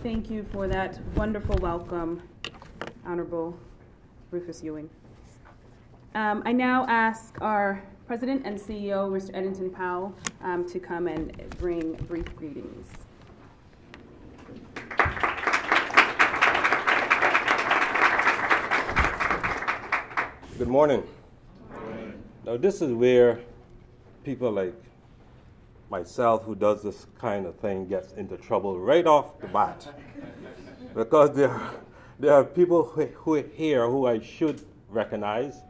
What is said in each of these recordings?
thank you for that wonderful welcome, Honorable Rufus Ewing. I now ask our President and CEO, Mr. Eddinton Powell, to come and bring brief greetings. Good morning. Now, this is where people like myself, who does this kind of thing, gets into trouble right off the bat, because there are people who are here who I should recognize,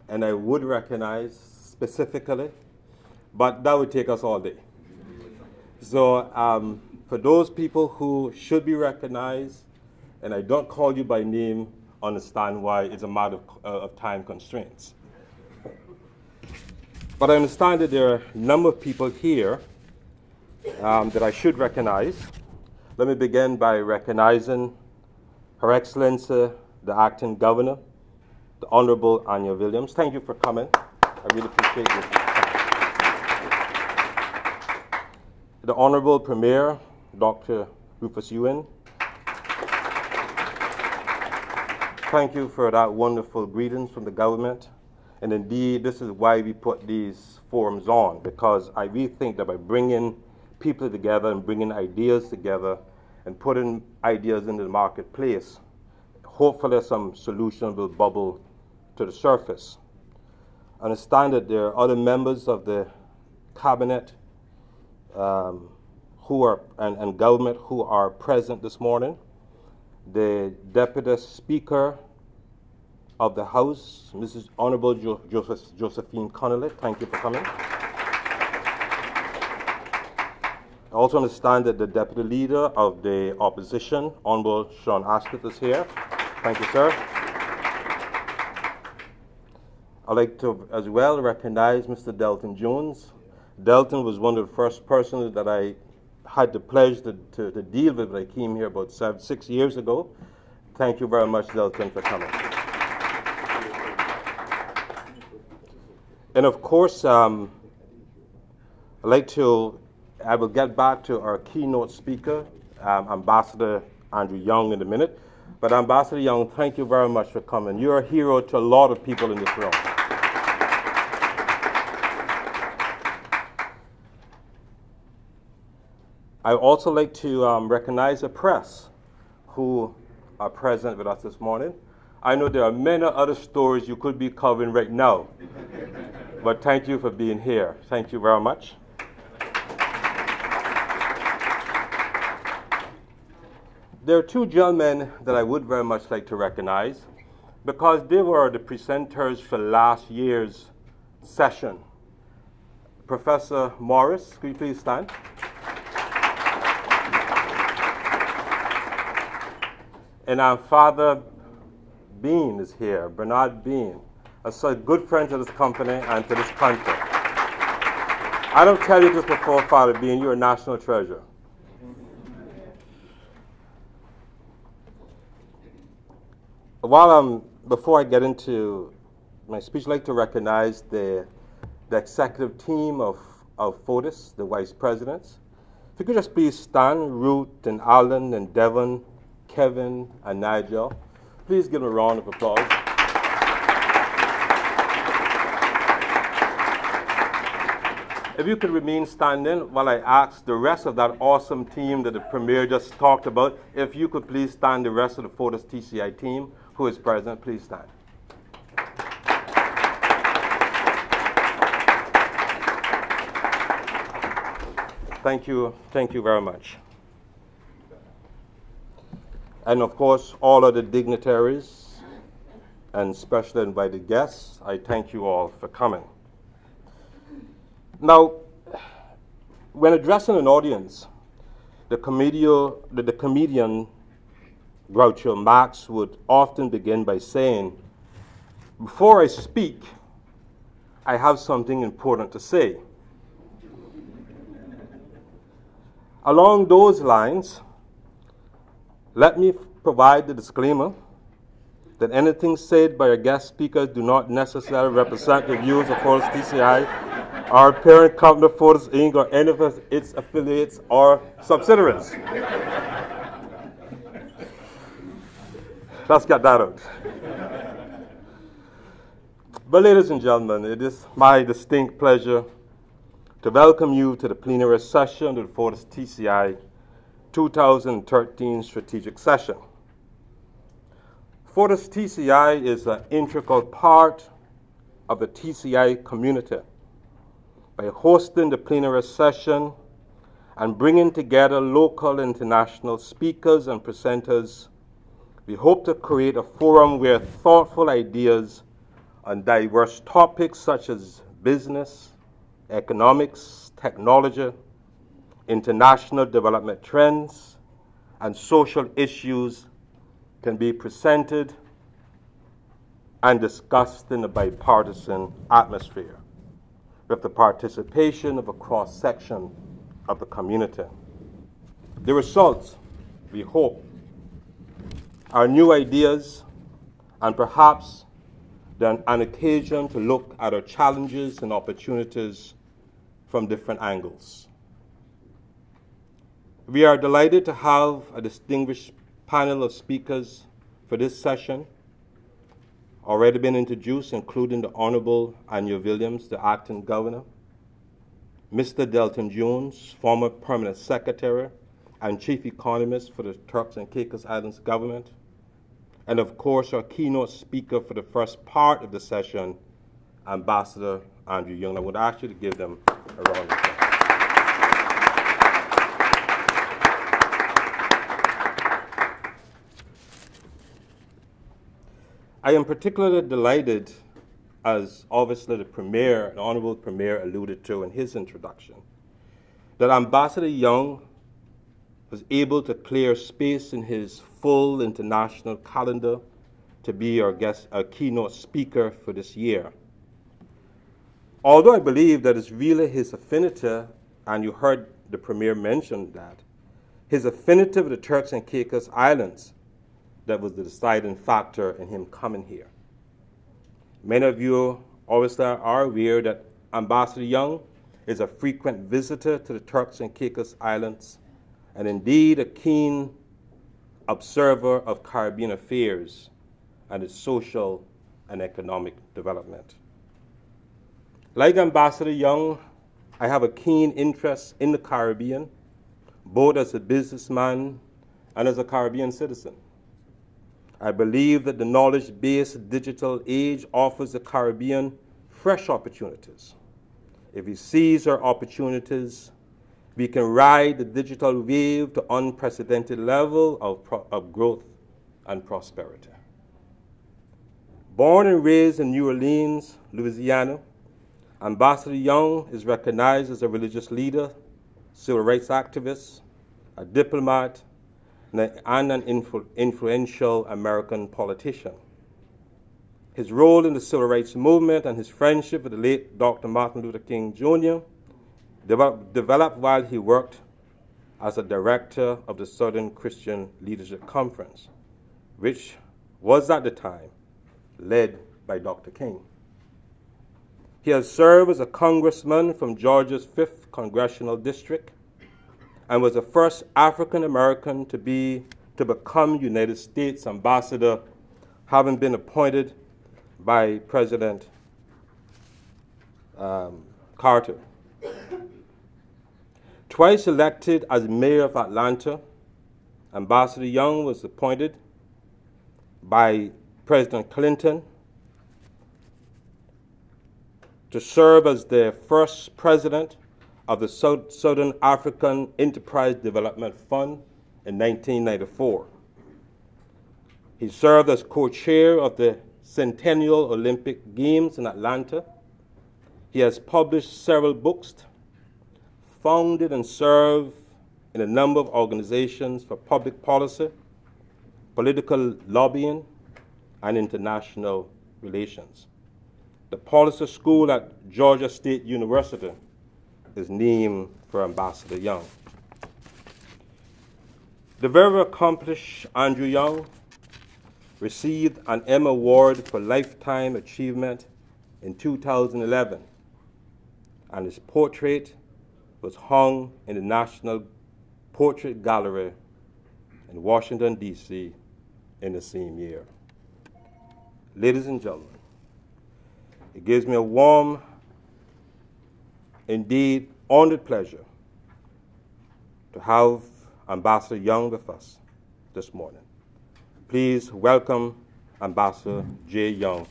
and I would recognize specifically, but that would take us all day. So for those people who should be recognized, and I don't call you by name, understand why it's a matter of time constraints. But I understand that there are a number of people here that I should recognize. Let me begin by recognizing Her Excellency, the Acting Governor, the Honorable Anya Williams. Thank you for coming. I really appreciate it. The Honorable Premier, Dr. Rufus Ewing. Thank you for that wonderful greetings from the government. And indeed, this is why we put these forums on, because I really think that by bringing people together and bringing ideas together and putting ideas into the marketplace, hopefully some solution will bubble to the surface. I understand that there are other members of the cabinet who are and government who are present this morning. The Deputy Speaker of the House, Mrs. Honorable Josephine Connolly, thank you for coming. I also understand that the Deputy Leader of the Opposition, Honorable Sean Ascott, is here. Thank you, sir. I'd like to as well recognize Mr. Delton Jones. Delton was one of the first persons that I had the pleasure to deal with when I came here about 6 years ago. Thank you very much, Delton, for coming. And of course, I will get back to our keynote speaker, Ambassador Andrew Young, in a minute. But Ambassador Young, thank you very much for coming. You're a hero to a lot of people in this room. I would also like to recognize the press who are present with us this morning. I know there are many other stories you could be covering right now, but thank you for being here. Thank you very much. There are two gentlemen that I would very much like to recognize, because they were the presenters for last year's session. Professor Morris, could you please stand? And our Father Bean is here, Bernard Bean. A good friend to this company and to this country. I don't tell you this before, Father Bean, you're a national treasure. Before I get into my speech, I'd like to recognize the executive team of Fortis, the vice presidents. If you could just please stand, Ruth and Alan and Devon, Kevin and Nigel. Please give them a round of applause. If you could remain standing while I ask the rest of that awesome team that the Premier just talked about, if you could please stand, the rest of the FortisTCI team who is present, please stand. Thank you very much. And of course, all of the dignitaries and special invited guests, I thank you all for coming. Now, when addressing an audience, the comedian Groucho Marx would often begin by saying, "Before I speak, I have something important to say." Along those lines, let me provide the disclaimer that anything said by our guest speakers do not necessarily represent the views of FortisTCI, our parent company Fortis Inc., or any of its affiliates or subsidiaries. Let's get that out. But ladies and gentlemen, it is my distinct pleasure to welcome you to the plenary session of the FortisTCI 2013 strategic session. FortisTCI is an integral part of the TCI community. By hosting the plenary session and bringing together local and international speakers and presenters, we hope to create a forum where thoughtful ideas on diverse topics such as business, economics, technology, international development trends, and social issues can be presented and discussed in a bipartisan atmosphere with the participation of a cross-section of the community. The results, we hope, are new ideas and perhaps then an occasion to look at our challenges and opportunities from different angles. We are delighted to have a distinguished panel of speakers for this session, already been introduced, including the Honorable Anya Williams, the Acting Governor, Mr. Delton Jones, former Permanent Secretary and Chief Economist for the Turks and Caicos Islands Government, and of course our keynote speaker for the first part of the session, Ambassador Andrew Young. I would ask you to give them a round of applause. I am particularly delighted, as obviously the Honorable Premier alluded to in his introduction, that Ambassador Young was able to clear space in his full international calendar to be our keynote speaker for this year. Although I believe that it's really his affinity, and you heard the Premier mention that, his affinity with the Turks and Caicos Islands that was the deciding factor in him coming here. Many of you obviously are aware that Ambassador Young is a frequent visitor to the Turks and Caicos Islands, and indeed a keen observer of Caribbean affairs and its social and economic development. Like Ambassador Young, I have a keen interest in the Caribbean, both as a businessman and as a Caribbean citizen. I believe that the knowledge-based digital age offers the Caribbean fresh opportunities. If we seize our opportunities, we can ride the digital wave to unprecedented level of growth and prosperity. Born and raised in New Orleans, Louisiana, Ambassador Young is recognized as a religious leader, civil rights activist, a diplomat, and an influential American politician. His role in the civil rights movement and his friendship with the late Dr. Martin Luther King Jr. developed while he worked as a director of the Southern Christian Leadership Conference, which was at the time led by Dr. King. He has served as a congressman from Georgia's 5th Congressional District and was the first African American to become United States ambassador, having been appointed by President Carter. Twice elected as mayor of Atlanta, Ambassador Young was appointed by President Clinton to serve as the first president of the Southern African Enterprise Development Fund in 1994. He served as co-chair of the Centennial Olympic Games in Atlanta. He has published several books, founded and served in a number of organizations for public policy, political lobbying, and international relations. The Policy School at Georgia State University is named for Ambassador Young. The very accomplished Andrew Young received an Emmy Award for Lifetime Achievement in 2011, and his portrait was hung in the National Portrait Gallery in Washington, D.C. in the same year. Ladies and gentlemen, it gives me a warm, indeed honored pleasure to have Ambassador Young with us this morning. Please welcome Ambassador J. Young